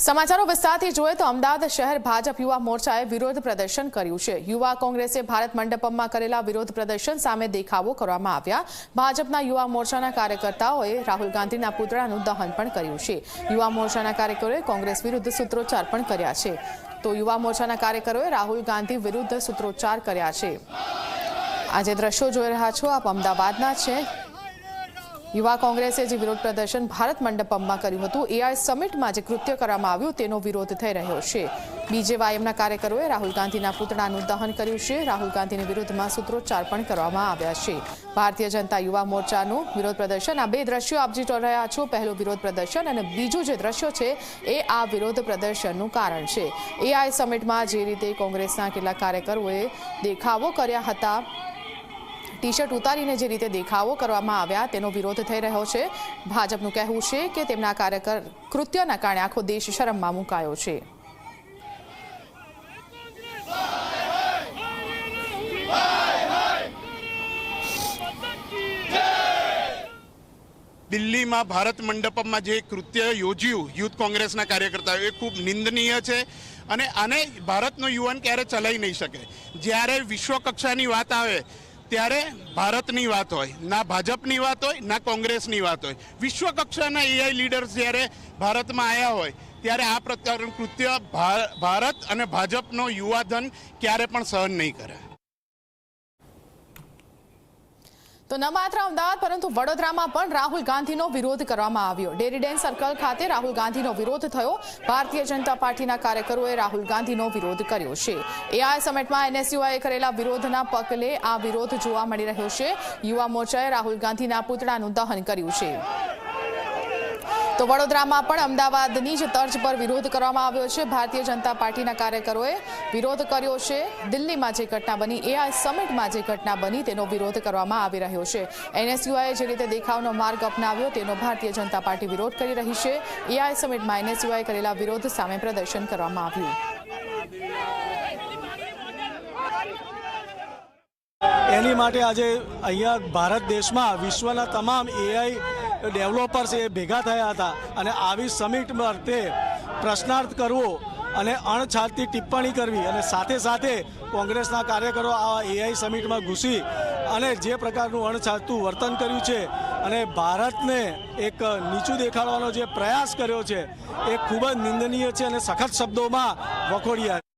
સમાચારો વિસ્તારથી જોઈએ તો અમદાવાદ શહેર ભાજપ યુવા મોરચાએ વિરોધ પ્રદર્શન કર્યું છે। યુવા કોંગ્રેસે ભારત મંડપમમાં કરેલા વિરોધ પ્રદર્શન સામે દેખાવો કરવામાં આવ્યા। ભાજપના યુવા મોરચાના કાર્યકર્તાઓએ રાહુલ ગાંધીના પુતળાનું દહન પણ કર્યું છે। યુવા મોરચાના કાર્યકરોએ કોંગ્રેસ વિરુદ્ધ સૂત્રોચ્ચાર પણ કર્યા છે। તો યુવા મોરચાના કાર્યકરોએ રાહુલ ગાંધી વિરુદ્ધ સૂત્રોચ્ચાર કર્યા છે। આજે દ્રશ્યો જોઈ રહ્યા છો આપ અમદાવાદના છે। युवा कांग्रेसे जो विरोध प्रदर्शन भारत मंडपम में कर्युं हतुं एआई समिट में जो कृत्य करवामां आव्युं तेनो विरोध थई रह्यो छे। बीजेवाईएमना कार्यकरोए राहुल गांधीना पुतळानुं दहन कर्युं छे। राहुल गांधीनी विरुद्धमां सूत्रोच्चार पण करवामां आव्या छे। भारतीय जनता युवा मोर्चानुं विरोध प्रदर्शन आ बे दृश्यो आप जोई रह्या छो। पहेलुं विरोध प्रदर्शन अने बीजुं जे दृश्य छे ए आ विरोध प्रदर्शननुं कारण छे। एआई समिटमां जे रीते कांग्रेसना केटलाक कार्यकरोए देखावो कर्या हता, टी शर्ट उतारीने जे रीते देखावो करवामां आव्या तेनो विरोध थई रह्यो छे। भाजपनुं कहेवुं छे के तेमना कार्यकर कृत्यना कारणे आखो देश शरममां मुकायो छे। दिल्ली में भारत मंडपम में जे कृत्य योज्યું यूथ कांग्रेसना कार्यकर्ताओं खूब निंदनीय है અને આને ભારતનો યુવાન ક્યારે ચલાવી નહીં શકે। જ્યારે વિશ્વ કક્ષાની વાત આવે ત્યારે ભારતની વાત હોય, ના ભાજપની વાત હોય, ના કોંગ્રેસની વાત હોય। વિશ્વ કક્ષાના એઆઈ લીડર્સ જ્યારે ભારતમાં આવ્યા હોય ત્યારે આ પ્રકારનું કૃત્ય ભારત અને ભાજપનો યુવાધન ક્યારે પણ સહન નહીં કરે। तो न मात्र अमदावाद परंतु वडोदरामां पण राहुल गांधीनो विरोध करवामां आव्यो। डेरीडेन सर्कल खाते राहुल गांधीनो विरोध थयो। भारतीय जनता पार्टीना कार्यकरोए राहुल गांधीनो विरोध कर्यो छे। एआई समिटमां एनएसयूआईए करेला विरोधना पगले आ विरोध जोवा मळी रह्यो छे। युवा मोर्चाए राहुल गांधीना पुतळानुं दहन कर्युं छे। तो वडोदरामां पण अमदावादनी ज तर्ज पर विरोध करवामां आव्यो छे। भारतीय जनता पार्टीना कार्यकरोए विरोध कर्यो छे। दिल्हीमां जे घटना बनी, एआई समिटमां जे घटना बनी तेनो विरोध करवामां आवी रह्यो छे। एनएसयूआईए जे रीते देखावनो मार्ग अपनाव्यो तेनो भारतीय जनता पार्टी विरोध करी रही छे। एआई समिटमां एनएसयूआईए करेला विरोध सामे प्रदर्शन करवामां आव्युं। एनी माटे आजे अहींया भारत देश में विश्वना तमाम एआई डेवलपर्स भेगा थया हता अने आवी समिट माटे प्रश्नार्थ करवो अने अणछाड़ती टिप्पणी करवी अने साथे साथे कोंग्रेसना कार्यकरो आ एआई समिट में घुसी अने जे प्रकारनुं अणछाड़तुं वर्तन कर्युं छे अने भारतने एक नीचुं देखाडवानो जे प्रयास कर्यो छे ए खूब ज निंदनीय छे अने सखत शब्दों में वखोड़्या।